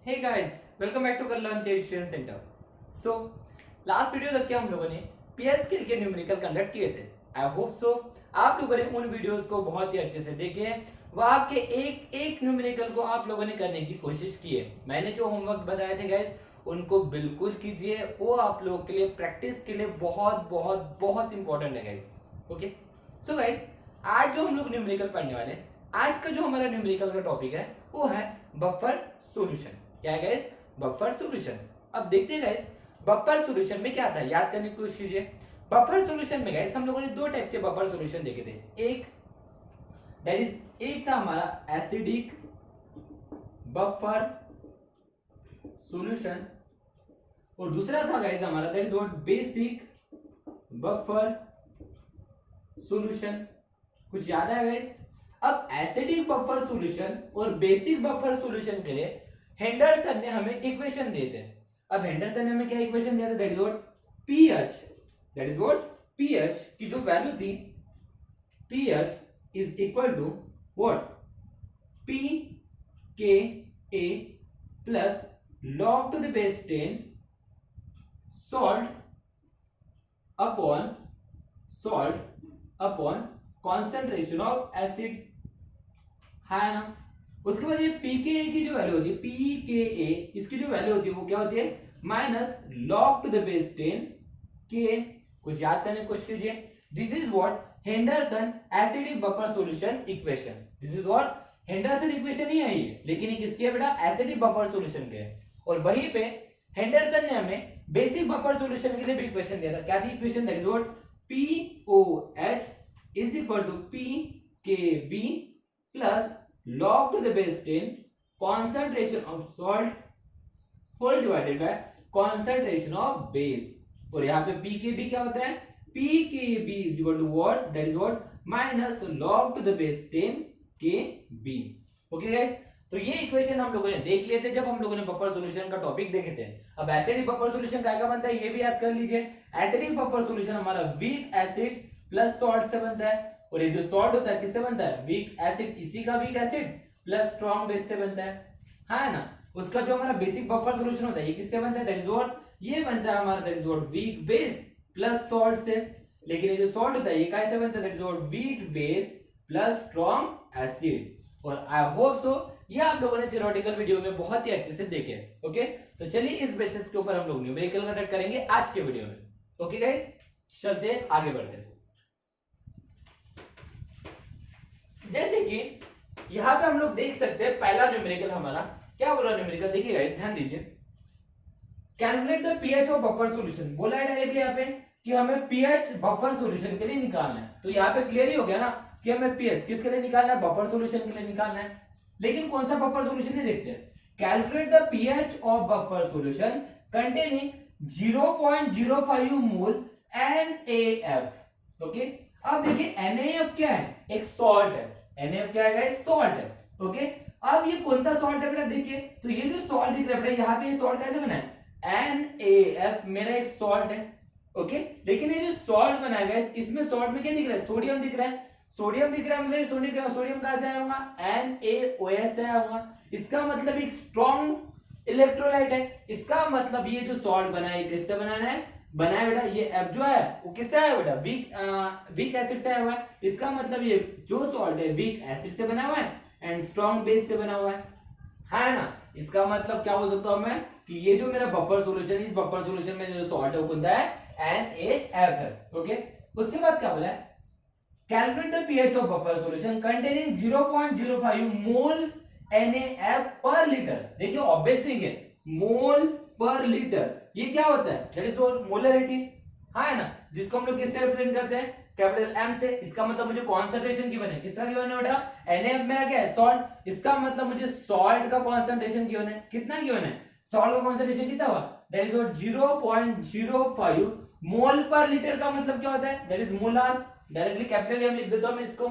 Hey guys, welcome back to Karlan education centre. So last video तक के हम लोगों ने पीएस स्किल के न्यूमेरिकल कंडक्ट किए थे। आई होप सो आप लोगों ने उन वीडियोस को बहुत ही अच्छे से देखे हैं। वहां के एक एक न्यूमेरिकल को आप लोगों ने करने की कोशिश की है। मैंने जो होमवर्क बताए थे गाइस, उनको बिल्कुल कीजिए। वो आप लोगों के लिए प्रैक्टिस के लिए बहुत बहुत बहुत इंपॉर्टेंट है गाइस। ओके, सो गाइस, आज जो हम लोग न्यूमेरिकल पढ़ने वाले हैं, आज का जो हमारा न्यूमेरिकल का टॉपिक है वो है बफर सॉल्यूशन। क्या है गाइस? Buffer solution. अब देखते हैं गाइस, बफर सॉल्यूशन में क्या था, याद करने की कोशिश कीजिए। बफर सॉल्यूशन में गाइस हम लोगों ने दो टाइप के बफर सॉल्यूशन देखे थे। एक था हमारा एसिडिक बफर सॉल्यूशन और दूसरा था गाइस हमारा that is what basic buffer solution. कुछ याद है गाइस? अब एसिडिक बफर सॉल्यूशन और बेसिक बफर सॉल्यूशन के लिए हेंडरसन ने हमें इक्वेशन दिए थे। अब हेंडरसन ने हमें क्या इक्वेशन दिया था? That is what pH, that is what pH की जो वैल्यू थी, pH is equal to what p K A plus log to the base 10 salt upon concentration of acid है ना। उसके बाद ये pKa की जो वैल्यू होती है, pKa इसकी जो वैल्यू होती है वो क्या होती है? Minus log to the base 10 K। कुछ याद करने की कोशिश कीजिए। This is what Henderson acidic buffer solution equation. This is what Henderson equation ही है ये, लेकिन ये किसकी है बेटा? एसिडिक बफर सॉल्यूशन के है। और वहीं पे हेंडरसन ने हमें बेसिक बफर सॉल्यूशन के लिए भी इक्वेशन दिया था। क्या थी equation? That is what POH is equal to PKB plus log to the base 10 concentration of salt whole divided by concentration of base। और यहाँ पे PKB क्या होता है? PKB is equal to what? That is what minus log to the base 10 KB। Okay guys, तो ये equation हम लोगों ने देख लिए थे जब हम लोगों ने बफर सॉल्यूशन का टॉपिक देखे थे। अब एसिडिक बफर सॉल्यूशन क्या बनता है ये भी याद कर लीजिए। एसिडिक बफर सॉल्यूशन हमारा वीक एसिड प्लस सॉल्ट से बनता है, और ये जो सॉल्ट होता है किससे बनता है? वीक एसिड, इसी का weak acid plus strong base से बनता है ना। उसका जो हमारा बेसिक बफर सॉल्यूशन होता है ये किससे बनता है? दैट इज व्हाट ये बनता है हमारा that is what weak base plus salt से। लेकिन ये जो सॉल्ट होता है ये कैसे बनता है? That is what weak base plus strong acid. और आई होप सो ये आप लोगों ने थ्योरेटिकल वीडियो में बहुत ही अच्छे से देखे। ओके, तो चलिए इस बेसिस के ऊपर हम लोग न्यूमेरिकल कंडक्ट करेंगे आज के वीडियो में। ओके गाइस, चलते आगे बढ़ते हैं। जैसे कि यहां पे हम लोग देख सकते हैं पहला न्यूमेरिकल हमारा क्या बोला? न्यूमेरिकल देखिएगा, ध्यान दीजिए। Calculate the pH of buffer solution बोला है डायरेक्टली यहाँ पे कि हमें पीएच बफर सॉल्यूशन के लिए निकालना है। तो यहाँ पे क्लियर ही हो गया ना कि हमें पीएच किसके लिए निकालना है? बफर सॉल्यूशन के लिए निकालना है। लेकिन कौन सा बफर सॉल्यूशन है देखते हैं। Calculate the pH of buffer solution containing 0.05 mole NaF। Okay, अब देखिए NaF क्या है? एक सॉल्ट है। NaF क्या है गाइस? सॉल्ट है। ओके, अब ये कौन सा सॉल्ट है बेटा? देखिए तो ये जो सॉल्ट दिख रहा है बेटा, यहाँ पे ये सॉल्ट कैसे बना है? NaF मेरा एक सॉल्ट है। ओके, लेकिन ये जो सॉल्ट बना है गाइस, इसमें सॉल्ट में क्या दिख रहा है? सोडियम दिख रहा है। सोडियम दिख रहा है मतलब सोडियम कहां से आया होगा? NaOH से आया होगा। इसका मतलब एक स्ट्रॉन्ग इलेक्ट्रोलाइट है। इसका मतलब ये जो सॉल्ट बना है किससे बनाना है? बनाया बेटा ये F जो है वो किससे आया बेटा? वीक एसिड से आया हुआ है। इसका मतलब ये जो सॉल्ट है वीक एसिड से बना हुआ है एंड स्ट्रॉन्ग बेस से बना हुआ है ना। इसका मतलब क्या हो सकता है मैं कि ये जो मेरा बफर सॉल्यूशन, इस बफर सॉल्यूशन में जो सॉल्ट है वो कौन है? NaF है। ओके, उसके बाद क्या बोला है? Calculate the pH of buffer solution containing 0.05 mole NaF पर लीटर। देखिए ऑब्वियस थिंग है, मोल पर लीटर ये क्या होता है? दैट इज मोलरिटी, है ना, जिसको हम लोग किससे रिप्रेजेंट करते हैं? कैपिटल M से। इसका मतलब मुझे कॉन्सेंट्रेशन गिवन है। किसका गिवन है बेटा? NaF मेरा क्या है? सॉल्ट। इसका मतलब मुझे सॉल्ट का कॉन्सेंट्रेशन गिवन है। कितना गिवन है? सॉल्ट का कॉन्सेंट्रेशन कितना हुआ? दैट इज व्हाट 0.05 मोल पर लीटर। का मतलब क्या होता है? That is molar. Directly capital M लिख देता हूं मैं इसको।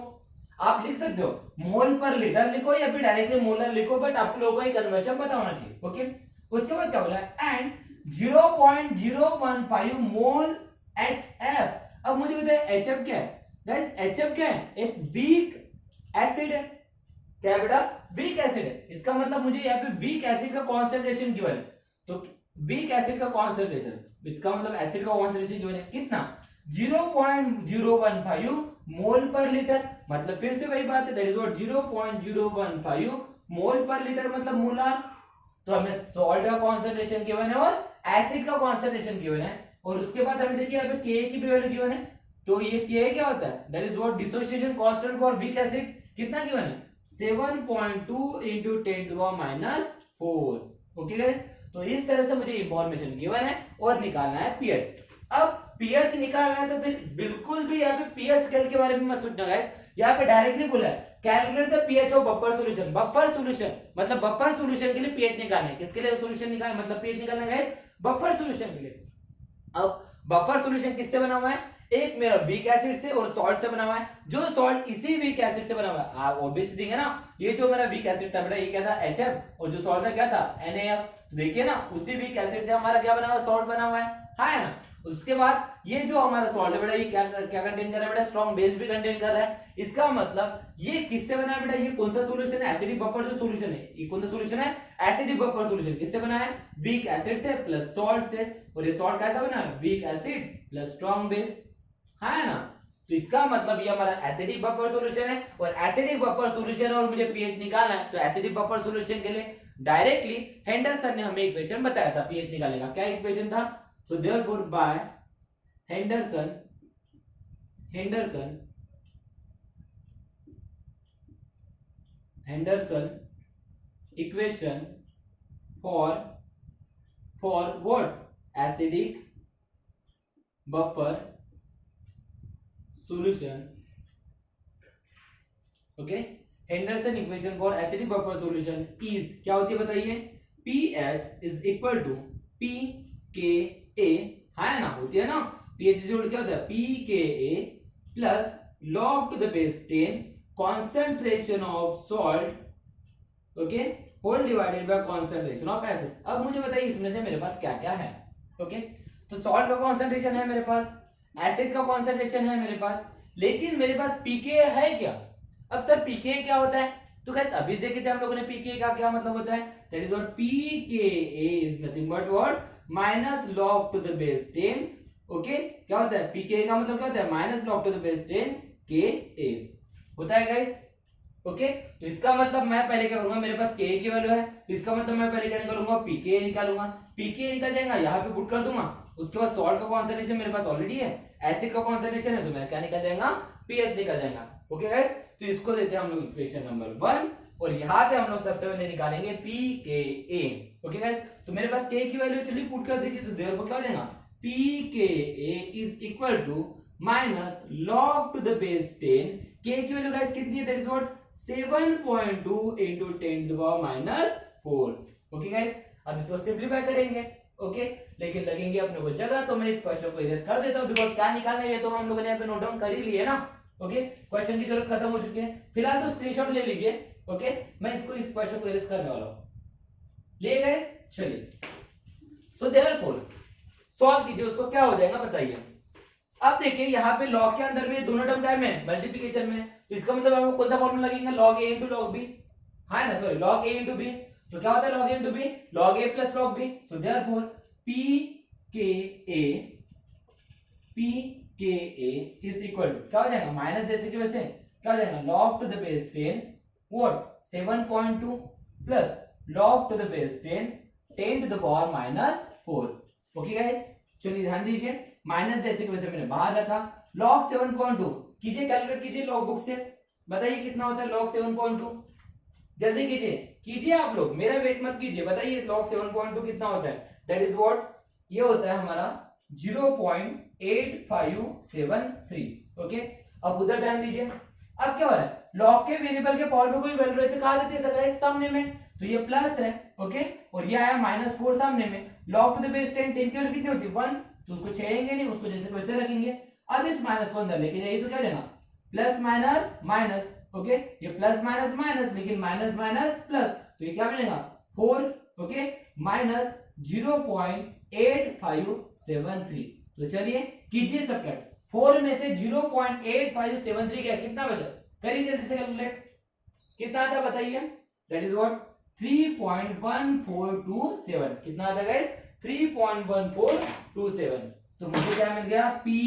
आप लिख सकते हो मोल पर लीटर लिखो या फिर डायरेक्टली मोलर लिखो, बट आप लोगों को ये कन्वर्जन पता होना चाहिए। ओके, उसके बाद क्या बोला है? And 0.015 mole HF। अब मुझे बताइए HF क्या है? गाइस HF क्या है? एक वीक एसिड है। क्या है बेटा? वीक एसिड है। इसका मतलब मुझे यहाँ पे वीक एसिड का कॉन्सेंट्रेशन गिवन है, तो वीक एसिड का कॉन्सेंट्रेशन, इसका मतलब एसिड का कॉन्सेंट्रेशन गिवन है कितना 0.015 मोल पर लीटर, मतलब फिर से वही बात है, दैट इज व्हाट 0.015 मोल पर लीटर मतलब मोलार। तो हमें सॉल्ट का कॉन्सेंट्रेशन गिवन है और एसिड का कॉन्सेंट्रेशन गिवन है, और उसके बाद हमें देखिए यहाँ पे के की भी वैल्यू गिवन है। तो ये के क्या होता है, that is what dissociation constant for weak acid कितना गिवन है 7.2 into 10⁻⁴। ओके गाइस, तो इस तरह से मुझे इंफॉर्मेशन गिवन है और निकालना है पीएच। अब पीएच निकालना है तो फिर बिल्कुल भी यहाँ पे पीएच स्केल के बारे में मत सोचना गाइस, यहाँ पे डायरेक्टली बोला है calculate the pH of buffer solution. Buffer solution मतलब बफर सॉल्यूशन के लिए पीएच निकालना है, किसके लिए सॉल्यूशन निकालना मतलब पीएच निकालना है बफर सॉल्यूशन के लिए। अब बफर सॉल्यूशन किससे बना हुआ है, एक मेरा वीक एसिड से और सॉल्ट से बना हुआ है, जो सॉल्ट इसी वीक एसिड से बना हुआ है। आप ऑब्वियसली देंगे ना, ये जो मेरा वीक एसिड था बेटा ये क्या था HF, और जो सॉल्ट था क्या था NaF। तो देखिए ना उसी वीक एसिड से हमारा क्या बना हुआ है सॉल्ट बना हुआ है ना। उसके बाद ये जो हमारा सॉल्ट है बेटा ये क्या क्या कंटेन कर रहा है बेटा स्ट्रॉन्ग बेस भी कंटेन कर रहा है। इसका मतलब ये किससे बना है बेटा, ये कौन सा सॉल्यूशन है एसिडिक बफर जो सॉल्यूशन है, ये कौन सा सॉल्यूशन है एसिडिक बफर सॉल्यूशन। किससे बना है वीक एसिड से प्लस सॉल्ट से, और ये सॉल्ट कैसा बना है weak acid plus strong base, है ना। तो इसका मतलब ये हमारा एसिडिक बफर सॉल्यूशन है, और एसिडिक बफर सॉल्यूशन और मुझे पीएच निकालना है, तो एसिडिक बफर सॉल्यूशन के लिए डायरेक्टली हेंडरसन ने हमें इक्वेशन बताया था पीएच निकालने का। क्या इक्वेशन था, so therefore by Henderson equation for what acidic buffer solution, okay Henderson equation for acidic buffer solution is क्या होती है बताइए, pH is equal to pKa, है ना, होती है ना pH इज इक्वल क्या होता है pKa plus log to the base 10 concentration of salt, okay whole divided by concentration of acid. अब मुझे बताइए इसमें से मेरे पास क्या क्या है, ओके तो सॉल्ट का कॉन्सेंट्रेशन है मेरे पास, एसिड का कॉन्सेंट्रेशन है मेरे पास, लेकिन मेरे पास पीके है क्या। अब सर पीके क्या होता है, तो गाइस अभी देखे थे हम लोगों ने पीके का क्या मतलब होता है, that is what pKa is nothing but what minus log to the base 10, okay क्या होता है पीके का मतलब क्या होता है minus log to the base 10 के होता है गाइस, ओके तो इसका मतलब मैं पहले क्या करूंगा, मेरे पास के की वैल्यू है तो इसका मतलब मैं पहले क्या निकालूंगा पीके निकालूंगा, पीके निकल जाएगा यहाँ पे पुट कर दूंगा। उसके बाद सॉल्ट का कॉन्सेंट्रेशन मेरे पास ऑलरेडी है, एसिड का कॉन्सेंट्रेशन है तो मेरा क्या निकल जाएगा पीएच निकल जाएगा। ओके गाइस तो इसको देते हैं हम लोग इक्वेशन नंबर 1, और यहाँ पे हम लोग सबसे पहले निकालेंगे पीकेए। ओके गाइस तो मेरे पास के की वैल्यू चलिए पुट कर दीजिए, तो देयरफॉर क्या हो जाएगा pKa is equal to minus log to the base 10, के की वैल्यू गाइस कितनी है, that is what 7.2 into 10 to the power minus 4। Okay guys अब इसको सिंपलीफाई करेंगे, ओके लेकिन लगेंगे अपने को जगह, तो मैं इस क्वेश्चन को इरेज कर देता हूं बिकॉज़ क्या निकालना है ये तो हम लोगों ने यहाँ पे नोट डाउन कर ही लिए ना। ओके क्वेश्चन की जरूरत खत्म हो चुकी है, फिलहाल तो स्क्रीनशॉट ले लीजिए। ओके मैं इसको इस क्वेश्चन को इरेज करने वाला हूं, ले गाइस चलिए। सो देयरफॉर सॉल्व कीजिए, उसको क्या हो जाएगा बताइए। अब देखिए यहाँ पे लॉग के अंदर में दोनों टर्म क्या है मल्टीप्लिकेशन में, तो इसका मतलब आपको कौन सा फॉर्मूला लगेगा log a into log b, है ना sorry log a into b, तो क्या होता है log a into b log a plus log b, so therefore pKa is equal to क्या हो जाएगा माइनस जैसे की वैसे क्या हो जाएगा log to the base 10 what 7.2 plus log to the base 10 to the power minus 4। Okay guys चलिए ध्यान दीजिए, माइनस जैसे की वैसे मैंने बाहर रखा, log 7.2 कीजिए कैलकुलेट कीजिए लॉग बुक से, बताइए कितना होता है log 7.2, जल्दी कीजिए आप लोग, मेरा वेट मत कीजिए, बताइए log 7.2 कितना होता है, दैट इज व्हाट ये होता है हमारा 0.8573। ओके अब उधर ध्यान दीजिए, अब क्या हो रहा है log के वेरिएबल के पावर में कोई वैल्यू रहती है कहां रहती है गाइस सामने में, तो ये प्लस है, ओके और ये आया -4 सामने में, log टू द बेस 10 की वैल्यू कितनी होती है 1, तो उसको छेड़ेंगे नहीं, उसको जैसे वैसे रखेंगे। अब इस माइनस को अंदर लेके जाइए तो क्या लेना प्लस माइनस माइनस, ओके ये प्लस माइनस माइनस लेकिन माइनस माइनस प्लस, तो ये क्या मिलेगा 4, ओके माइनस 0.8573। तो चलिए कीजिए सब्ट्रैक्ट, 4 में से 0.8573 गया कितना बचा, करिए जल्दी से कैलकुलेट, कितना आता बताइए, दैट इज व्हाट 3.1427 कितना आता है गाइस 3.1427। तो मुझे क्या मिल गया पी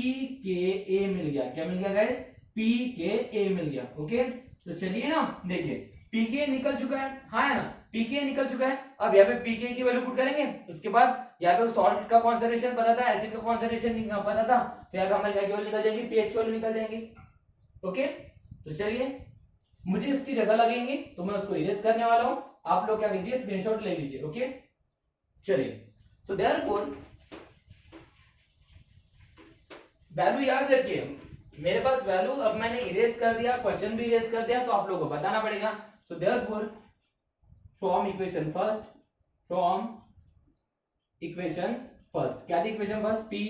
के ए मिल गया। क्या मिल गया गाइस पी के ए मिल गया। ओके तो चलिए ना देखिए पीके निकल चुका है, हाँ है ना पीके निकल चुका है। अब यहाँ पे पीके की वैल्यू पुट करेंगे, उसके बाद यहाँ पे सॉल्ट का कॉन्सेंट्रेशन पता था, एसिड का कॉन्सेंट्रेशन पता था, तो यहाँ पे हमारे क्या केवल निकल जाएंगे पीएच की वैल्यू निकल जाएंगे। ओके तो चलिए मुझे इसकी जगह लगेंगी तो मैं उसको इरेज करने वाला हूं, आप लोग क्या कीजिए स्क्रीनशॉट ले लीजिए। ओके चलिए सो देयरफॉर वैल्यू याद रखिए मेरे पास वैल्यू अब मैंने इरेज कर दिया, क्वेश्चन भी इरेज कर दिया, तो आप लोगों को बताना पड़ेगा। So therefore from equation first क्या थी equation first P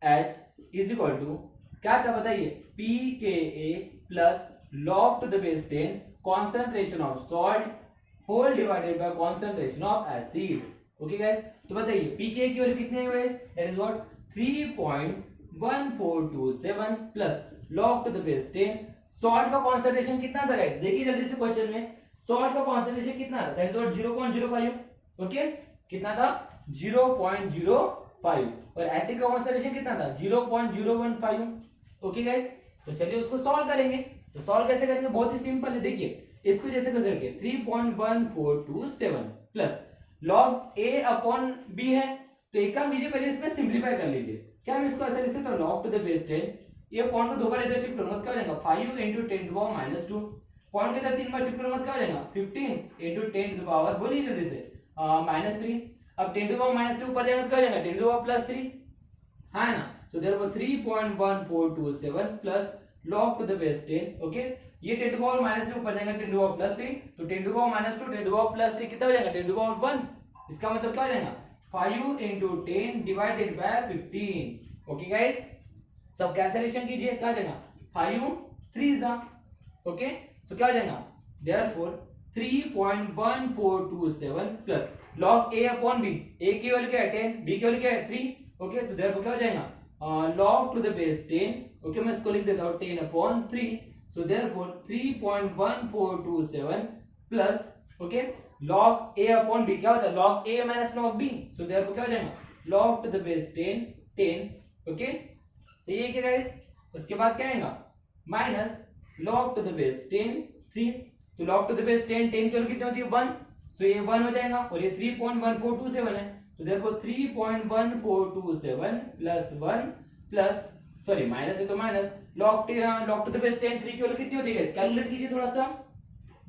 H is equal to क्या था बताइए P K A plus log to the base 10 concentration of salt whole divided by concentration of acid। Okay guys तो बताइए pKa की value कितनी है guys that is what 3.1427 plus log to the base 10 salt का concentration कितना था guys देखिए जल्दी से क्वेश्चन में सॉल्ट का कॉन्सेंट्रेशन कितना था दैट इज व्हाट 0.05। ओके कितना था 0.05 और एसिड का कॉन्सेंट्रेशन कितना था 0.015। ओके गाइस तो चलिए उसको सॉल्व करेंगे। तो सॉल्व कैसे करेंगे बहुत ही सिंपल है, देखिए इसको जैसे कर सकते 3.1427 plus log a upon b है तो एक काम कीजिए पहले इसमें सिंपलीफाई कर लीजिए। क्या हम इसको ऐसे लिख सकते हैं log टू द बेस 10 ये पॉइंट को दो बार इधर शिफ्ट करूंगा क्या हो जाएगा 5 into 10 to the power -2 point को इधर तीन बार शिफ्ट करूंगा क्या हो जाएगा 15 into 10 to the power बोलिए जल्दी से -3। अब 10 to the power -3 ऊपर जाएगा तो क्या हो जाएगा 10 to the power +3 हाँ ना। तो therefore 3.1427 plus log to the base 10। Okay ये 10 to the power -3 ऊपर जाएगा 10 to the power +3 तो 10 to the power -2 10 to the power +3 कितना हो जाएगा 10 to the power 1। इसका मतलब क्या हो जाएगा 5 into 10 divided by 15। Okay guys सब कैंसलेशन कीजिए क्या हो जाएगा 5 3 जा। ओके सो क्या हो जाएगा therefore 3.1427 plus log a upon b a की वैल्यू क्या है 10 b की वैल्यू क्या है 3। ओके तो देयरफॉर क्या हो जाएगा log to the base 10। Okay मैं इसको लिख देता हूं 10 upon 3 so therefore 3.1427 plus okay log a upon b क्या होता है log a minus log b so therefore क्या हो जाएगा log to the base 10 okay सही है क्या गाइस। उसके बाद क्या आएगा minus log to the base 10 3 तो log टू द बेस 10 10 की वैल्यू कितनी होती है 1 सो ये 1 हो जाएगा और ये 3.1427 है तो therefore 3.1427 plus 1 plus sorry minus है तो minus log to the base 10 3 की वैल्यू कितनी होती है कैलकुलेट कीजिए थोड़ा सा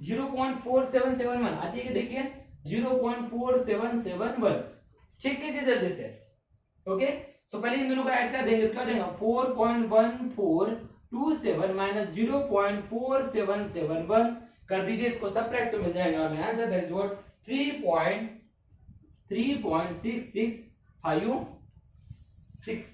0.4771 आती है कि देखिए 0.4771 चेक कीजिए जल्दी से। ओके सो पहले इन दोनों को ऐड कर देंगे क्या देगा 4.1427 माइनस 0.4771 कर दीजिए इसको सबट्रैक्ट तो मिल जाएगा हमें आंसर दैट इज व्हाट 3.6656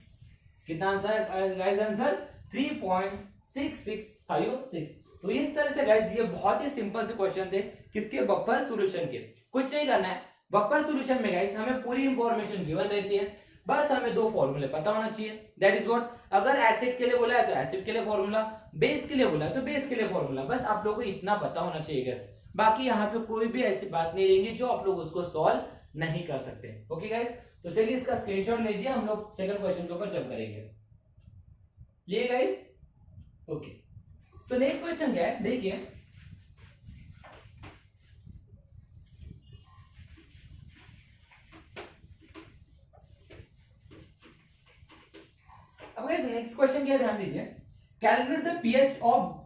कितना आंसर है गाइस आंसर 3.6656। तो इस तरह से गाइस ये बहुत ही सिंपल से क्वेश्चन थे किसके बफर सॉल्यूशन के। कुछ नहीं करना है बफर सॉल्यूशन में गाइस हमें पूरी इंफॉर्मेशन गिवन रहती है, बस हमें दो फॉर्मूले पता होना चाहिए दैट इज व्हाट अगर एसिड के लिए बोला है तो एसिड के लिए फॉर्मूला, बेस के लिए बोला है तो बेस के लिए फॉर्मूला, बस आप लोगों को इतना पता होना चाहिए गाइस। बाकी यहाँ पे कोई भी ऐसी बात नहीं रहेगी जो आप लोग उसको सॉल्व नहीं कर सकते। ओके गाइस तो चलिए इसका स्क्रीनशॉट लीजिए हम लोग सेकंड क्वेश्चन के ऊपर जंप करेंगे ये guys. Okay so next question क्या है देखिए अब गाइस नेक्स्ट क्वेश्चन क्या ध्यान दीजिए calculate the pH of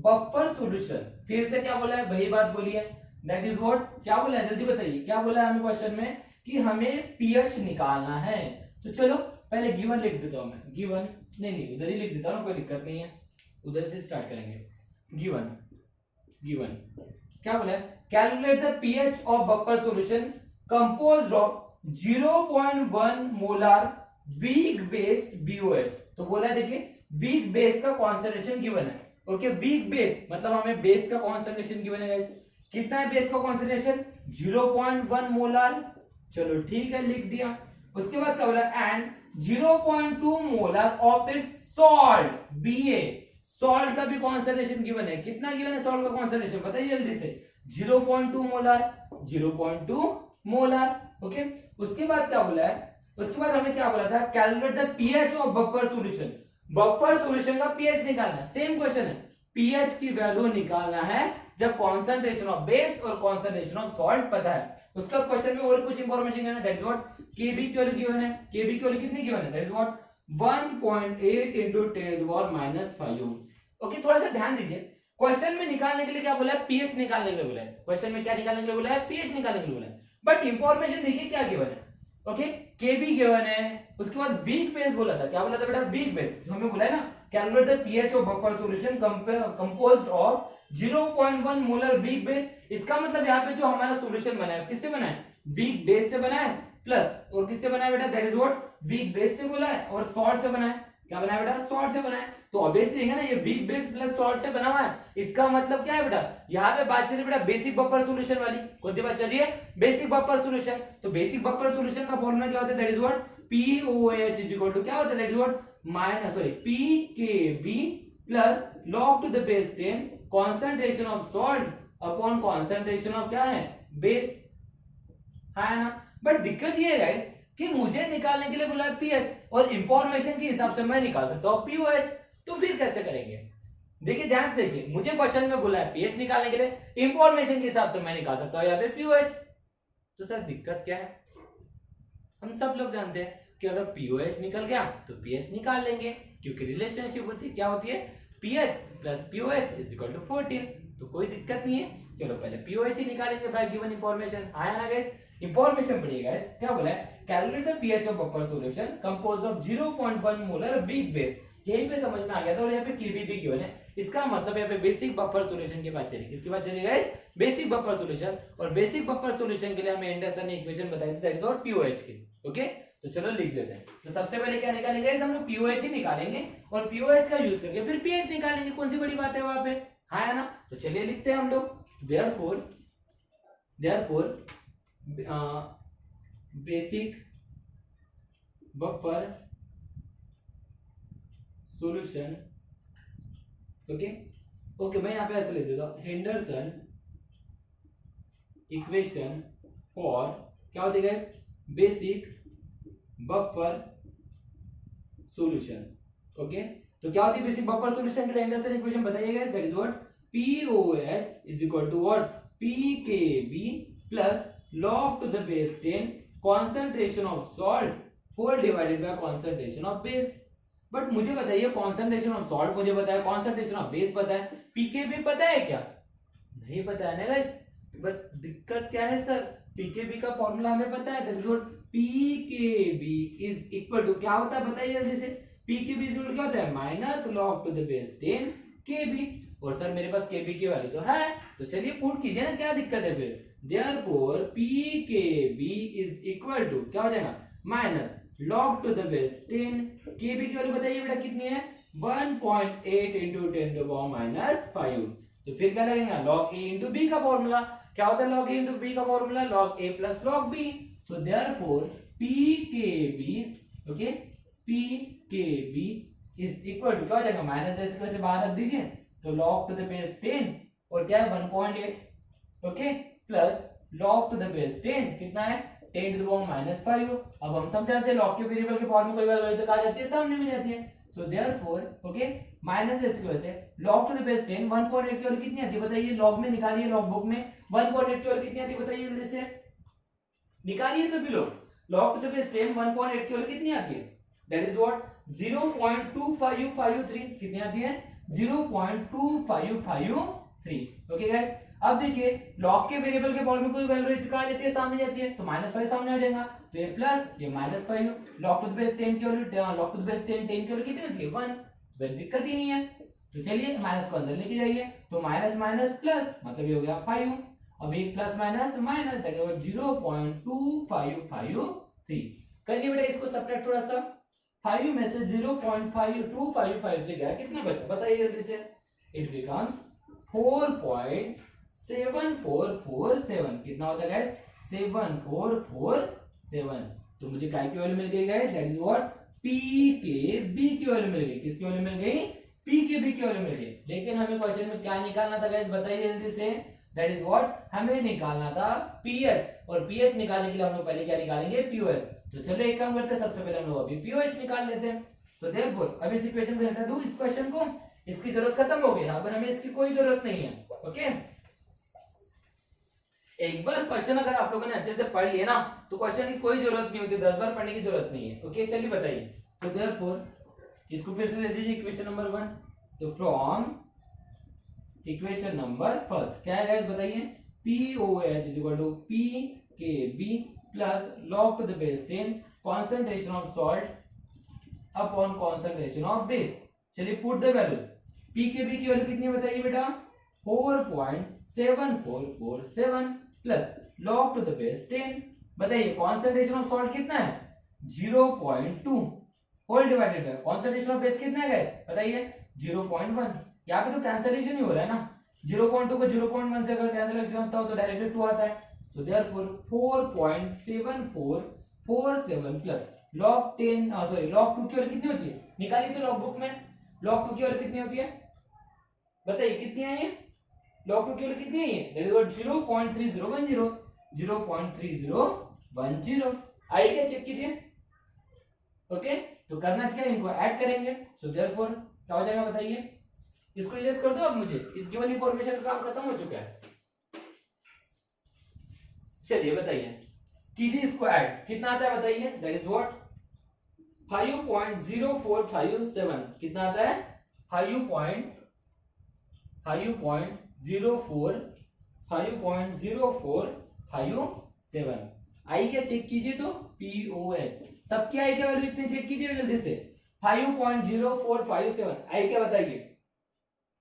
buffer solution. फिर से क्या बोला है वही बात बोली है दैट इज व्हाट क्या बोला है जल्दी बताइए क्या बोला है हमें क्वेश्चन में कि हमें पीएच निकालना है। तो चलो पहले गिवन लिख देता हूं मैं गिवन नहीं उधर ही लिख देता हूं कोई दिक्कत नहीं है उधर से स्टार्ट करेंगे। गिवन क्या बोला है calculate the pH of buffer solution composed of 0.1 molar weak base BOH। तो बोला है देखिए वीक बेस का कॉन्सेंट्रेशन गिवन है। ओके वीक बेस मतलब हमें बेस का कॉन्सेंट्रेशन गिवन है गाइस कितना है बेस का कॉन्सेंट्रेशन 0.1 मोलर। चलो ठीक है लिख दिया। उसके बाद क्या बोला and 0.2 molar of its salt BA salt का भी कॉन्सेंट्रेशन गिवन है। कितना गिवन है सॉल्ट का कॉन्सेंट्रेशन बताइए जल्दी से 0.2 मोलर, 0.2 मोलर। ओके, उसके बाद क्या बोला है, उसके बाद हमें क्या बोला था, calculate the pH of buffer solution. Buffer solution का पीएच निकालना है, सेम क्वेश्चन है, पीएच की वैल्यू निकालना है जब कॉन्सेंट्रेशन ऑफ बेस और कॉन्सेंट्रेशन ऑफ सॉल्ट पता है। उसका क्वेश्चन में और कुछ इंफॉर्मेशन गिवन है, दैट इज व्हाट केबी की वैल्यू गिवन है, केबी की वैल्यू कितनी गिवन है, that is what 1.8 into 10⁻⁵। Okay, थोड़ा सा ध्यान दीजिए, क्वेश्चन में निकालने के लिए क्या बोला है, पीएच निकालने के लिए बोला है, क्वेश्चन में क्या निकालने के लिए बोला है, पीएच निकालने के लिए बोला है, बट इंफॉर्मेशन देखिए क्या गिवन है। ओके, केबी गिवन है, उसके बाद वीक बेस बोला था, क्या बोला था बेटा, वीक बेस, जो हमें बोला है ना, calculate the pH of buffer solution composed of 0.1 molar weak base. इसका मतलब यहाँ पे जो हमारा सॉल्यूशन बना है, किससे बना है, वीक बेस से बना है, प्लस और किससे बना है बेटा, that is what weak base से बोला है, और सॉल्ट से बना है, क्या बना है बेटा, सॉल्ट से बना है। तो ऑब्वियसली है ना, ये वीक बेस प्लस सॉल्ट से बना हुआ है, इसका मतलब क्या है बेटा, यहाँ पे बात चल रही है बेटा बेसिक बफर सॉल्यूशन वाली, कौन सी बात चल रही है, बेसिक बफर सॉल्यूशन। तो बेसिक बफर सॉल्यूशन का फॉर्मूला क्या होता है, that is what POH is equal to क्या होता है, that is what PKB plus log to the base 10 concentration of salt upon concentration of क्या है, बेस, है ना। बट दिक्कत ये है गाइस कि मुझे निकालने के लिए बोला है पीएच, और इंफॉर्मेशन के हिसाब से मैं निकाल सकता हूं पीओएच, तो फिर कैसे करेंगे, देखिए ध्यान से देखिए, मुझे क्वेश्चन में बोला है पीएच निकालने के लिए, इंफॉर्मेशन के हिसाब से मैं निकाल सकता हूं यहाँ पे पीओएच। तो सर दिक्कत क्या है, हम सब लोग जानते हैं कि अगर पीओएच निकल गया तो पीएच निकाल लेंगे, क्योंकि रिलेशनशिप होती है, क्या होती है, pH plus pOH is equal to 14। तो कोई दिक्कत नहीं है, चलो पहले पीओएच ही निकालेंगे बाय गिवन इंफॉर्मेशन, आया ना गाइस, इंफॉर्मेशन पढ़िएगा, क्या बोला है, calculate the pH of buffer solution composed of 0.1 molar weak base. यहीं पे समझ में आ गया था, और यहाँ पे केबीबी गिवन है, इसका मतलब यहाँ पे बेसिक बफर सॉल्यूशन की बात चली, किसकी बात चली गाइस, बेसिक बफर सॉल्यूशन। और बेसिक बफर सॉल्यूशन के लिए हमें एंडरसन ने इक्वेशन बताई थी, दैट इज व्हाट पीओएच की। ओके, तो चलो लिख देते हैं। तो सबसे पहले क्या निकालेंगे, हम लोग पीओएच ही निकालेंगे, और पीओएच का यूज करके फिर पीएच निकालेंगे, कौन सी बड़ी बात है वहां पे, हाँ है ना। तो चलिए लिखते हैं हम लोग, therefore basic buffer solution. Okay, मैं यहां पे ऐसे लिख देता हूं, हेंडरसन इक्वेशन फॉर क्या होती है, बेसिक बफर सॉल्यूशन। ओके, तो क्या होती है बेसिक बफर सॉल्यूशन के लिए हेंडरसन इक्वेशन बताइएगा, that is what POH is equal to what PKB plus log to the base 10 concentration of salt whole divided by concentration of base। But मुझे बताइए concentration of salt मुझे पता है, concentration of base पता है, PKB पता है क्या, नहीं पता है ना गाइस। बट दिक्कत क्या है सर, PKB का फॉर्मूला हमें पता है, that is what PKB is equal to क्या होता है बताइए जल्दी से, PKB इज इक्वल क्या होता है, minus log to the base 10 KB। और सर मेरे पास KB की वैल्यू तो है, तो चलिए पुट कीजिए ना, क्या दिक्कत है फिर, therefore PKB is equal to क्या हो जाएगा, minus log to the base 10 KB की वैल्यू बताइए बेटा कितनी है, 1.8 into 10⁻⁵। तो फिर क्या लगेगा, log A into B का फॉर्मूला, क्या होता है log A into B का formula, log A plus log B। so therefore PKB, okay, PKB is equal to क्या हो जाएगा, माइनस इसको से बाहर रख दीजिए, तो log टू द बेस 10 और क्या है 1.8, okay, plus log to the base 10 कितना है 10 टू द पावर -5। अब हम सब जानते हैं log के वेरिएबल के फॉर्म में कोई वैल्यू तो कहा जाती है सामने में जाती है, सो देयरफॉर ओके माइनस इसकी वजह से log टू द बेस 10 1.8 की वैल्यू कितनी आती है बताइए, log में निकालिए, log बुक में 1.8 की वैल्यू कितनी आती है बताइए जल्दी से निकालिए सभी लोग, log टू द बेस 10 1.8 की वैल्यू कितनी आती है, दैट इज व्हाट 0.2553 कितनी आती है 0.2553। ओके गाइस, अब देखिए log के वेरिएबल के फॉर्म में कोई वैल्यू कहां जाती है, सामने जाती है, तो -5 सामने आ जाएगा, तो ये प्लस ये -5 log टू द बेस 10 की value log to the base 10 10 की वैल्यू कितनी होती है 1, तो दिक्कत ही नहीं है। तो चलिए माइनस को अंदर लेके जाइए, तो माइनस माइनस प्लस मतलब ये हो गया 5, अब एक plus minus minus that is 0.2553। करिए बेटा इसको सब्ट्रैक्ट थोड़ा सा, 5 में से 0.2553 गया कितना बचा बताइए जल्दी से, इट बिकम्स 4.7447 कितना होता है गाइस 7447। तो मुझे काय की वैल्यू मिल गई guys, that is what PKB की वैल्यू मिल गई, किसकी वैल्यू मिल गई PKB की वैल्यू मिल गई। लेकिन हमें क्वेश्चन में क्या निकालना था गाइस बताइए जल्दी से, दैट इज व्हाट, हमें निकालना था पीएच, और पीएच निकालने के लिए हम लोग पहले क्या निकालेंगे, पीओएच। तो चलो एक काम करते हैं, सबसे पहले हम लोग अभी पीओएच निकाल लेते हैं। सो देयरफॉर अब इस इक्वेशन को हटा दूं, इस क्वेश्चन को, इसकी जरूरत खत्म हो गई, यहाँ पर हमें इसकी कोई जरूरत नहीं है। ओके, एक बार क्वेश्चन अगर आप लोगों ने अच्छे से पढ़ लिया ना, तो क्वेश्चन की कोई जरूरत नहीं होती, 10 बार पढ़ने की जरूरत नहीं है। ओके, चलिए बताइए। सो देयरफॉर इसको फिर से दे दीजिए इक्वेशन नंबर 1। तो फ्रॉम इक्वेशन नंबर फर्स्ट क्या है गाइस, बताइए, POH is equal to PKB plus log to the base 10 concentration of salt upon concentration of base. चलिए पुट द वैल्यूज। PKB की वैल्यू कितनी बताइए बेटा, 4.7447 plus log to the base 10, बताइए concentration of salt कितना है, 0.2 whole divided by concentration of base कितना है गाइस, बताइए 0.1। यहाँ पे तो कैंसलेशन ही हो रहा है ना, 0.2 को 0.1 से अगर कैंसिल होता हो तो डायरेक्टली 2 आता है। So therefore 4.7447 plus log 10 sorry log 2 की वैल्यू कितनी होती है, निकालिए तो लॉग बुक में, log 2 की वैल्यू कितनी होती है, बताइए कितनी है ये, log 2 की वैल्यू कितनी है ये, दैट इज व्हाट 0.3010, 0.3010। आई क्या चेक कीजिए। ओके, तो करना चाहिए, इनको ऐड करेंगे। सो देयरफॉर क्या हो जाएगा बताइए, इसको इरेज कर दो अब, मुझे इस गिवन इंफॉर्मेशन का काम खत्म हो चुका है। चलिए बताइए, कीजिए इसको ऐड, कितना आता है बताइए, दैट इज व्हाट 5.0457, कितना आता है 5.0457। आई क्या चेक कीजिए तो, POH सबकी आई क्या वैल्यू इतनी चेक कीजिए जल्दी से, 5.0457 आई क्या बताइए।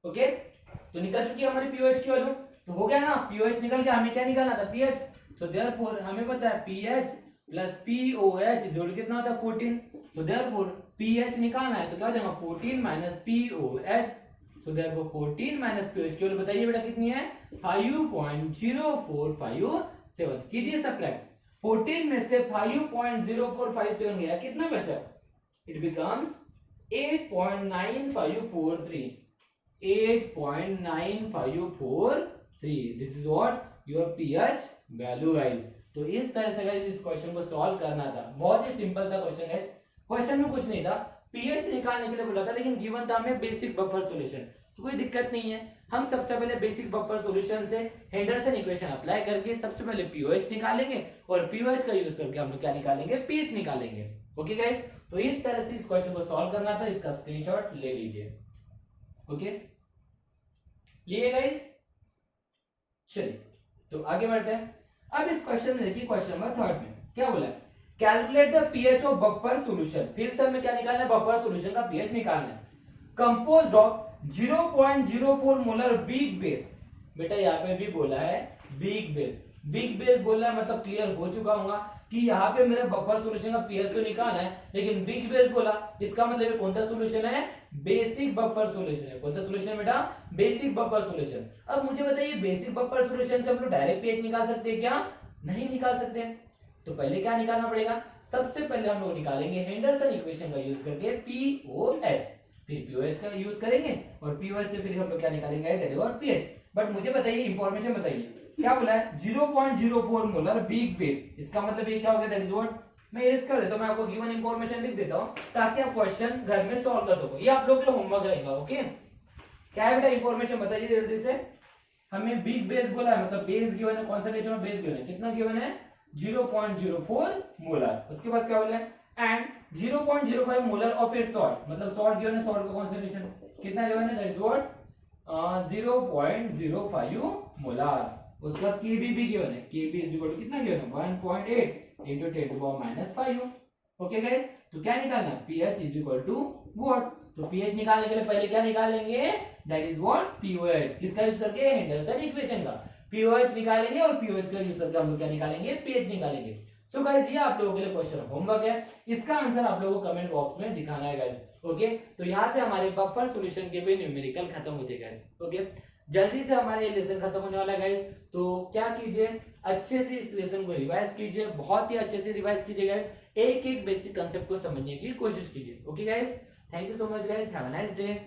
ओके, तो निकल चुकी है हमारी पीओएच की वैल्यू, तो हो गया ना, पीओएच निकल गया, हमें क्या निकालना था, पीएच। सो देयरफॉर हमें पता है पीएच प्लस पीओएच जोड़ कितना होता है 14। सो देयरफॉर पीएच निकालना है तो क्या हो जाएगा 14 minus pOH. So therefore 14 minus pOH की वैल्यू बताइए बेटा कितनी है, 5.0457। कीजिए सब्ट्रैक्ट, 14 में से 5.0457 गया, कितना बचा, it becomes 8.9543, 8.9543। This is what your pH value guys. तो इस तरह से गाइस इस क्वेश्चन को सॉल्व करना था, बहुत ही सिंपल था क्वेश्चन गाइस। क्वेश्चन में कुछ नहीं था, पीएच निकालने के लिए बोला था, लेकिन गिवन था हमें बेसिक बफर सॉल्यूशन, तो कोई दिक्कत नहीं है। हम सबसे पहले बेसिक बफर सॉल्यूशन से हेंडरसन इक्वेशन अप्लाई करके सबसे पहले पीओएच निकालेंगे, और पीओएच का यूज करके हम लोग क्या निकालेंगे, पीएच निकालेंगे। ओके गाइस, तो इस तरह से इस क्वेश्चन को सॉल्व करना था, इसका स्क्रीनशॉट ले लीजिए। ओके, लिए गाइस, चलिए तो आगे बढ़ते हैं। अब इस क्वेश्चन में देखिए, क्वेश्चन नंबर 3 में क्या बोला है, calculate the pH of buffer solution. फिर से हमें क्या निकालना है, बफर सॉल्यूशन का पीएच निकालना है, composed of 0.04 molar weak base. बेटा यहाँ पे भी बोला है वीक बेस, वीक बेस बोला है मतलब क्लियर हो चुका होगा कि यहाँ पे मेरे बफर सॉल्यूशन का पीएच तो निकालना है, लेकिन वीक बेस बोला, इसका मतलब ये कौन सा सॉल्यूशन है, बेसिक बफर सॉल्यूशन है। कौन सा सॉल्यूशन बेटा, बेसिक बफर सॉल्यूशन। अब मुझे बताइए, बेसिक बफर सॉल्यूशन से हम लोग डायरेक्ट पीएच निकाल सकते हैं क्या, नहीं निकाल सकते हैं। तो पहले क्या निकालना पड़ेगा, सबसे पहले हम लोग निकालेंगे हेंडरसन इक्वेशन का यूज करके पीओएच, फिर पीओएच का यूज करेंगे, और पीओएच से फिर हम लोग क्या निकालेंगे, और पीएच। बट मुझे बताइए, इंफॉर्मेशन बताइए, क्या बोला है 0.04 मोलर वीक बेस, इसका मतलब ये क्या हो गया, दैट इज व्हाट, मैं इरेज कर देता हूं, मैं आपको गिवन इंफॉर्मेशन लिख देता हूं ताकि आप क्वेश्चन घर में सॉल्व कर सको, ये आप लोग के लिए होमवर्क रहेगा। ओके, क्या है बेटा इंफॉर्मेशन बताइए जल्दी से। हमें वीक बेस बोला है, मतलब बेस गिवन है, कॉन्सेंट्रेशन ऑफ बेस गिवन है, कितना गिवन है 0.04 मोलर। उसके बाद क्या बोला है, and 0.05 molar of its salt, मतलब सॉल्ट गिवन है, सॉल्ट का कॉन्सेंट्रेशन कितना गिवन है, दैट इज व्हाट 0.05 मोलर। उसका केबी भी गिवन है, केबी इज इक्वल टू कितना गिवन है 1.8 into 10 to power -5। Okay guys, तो क्या निकालना है, pH is equal to what, तो पीएच निकालने के लिए पहले क्या निकालेंगे, दैट इज व्हाट पीओएच, किसका यूज करके, हेंडरसन इक्वेशन का पीओएच निकालेंगे, और पीओएच का यूज करके हम लोग क्या निकालेंगे, पीएच निकालेंगे। सो गाइस, ये आप लोगों के लिए क्वेश्चन होमवर्क है, इसका आंसर आप लोगों को कमेंट बॉक्स में दिखाना है गाइस। ओके, तो यहाँ पे हमारे बफर सॉल्यूशन के भी न्यूमेरिकल खत्म होते गाइस। ओके, जल्दी से हमारे लेसन खत्म होने वाला है गाइस, तो क्या कीजिए, अच्छे से इस लेसन को रिवाइज कीजिए, बहुत ही अच्छे से रिवाइज कीजिए गाइस, एक एक बेसिक कंसेप्ट को समझने की कोशिश कीजिए। Okay guys, thank you so much guys, have a nice day.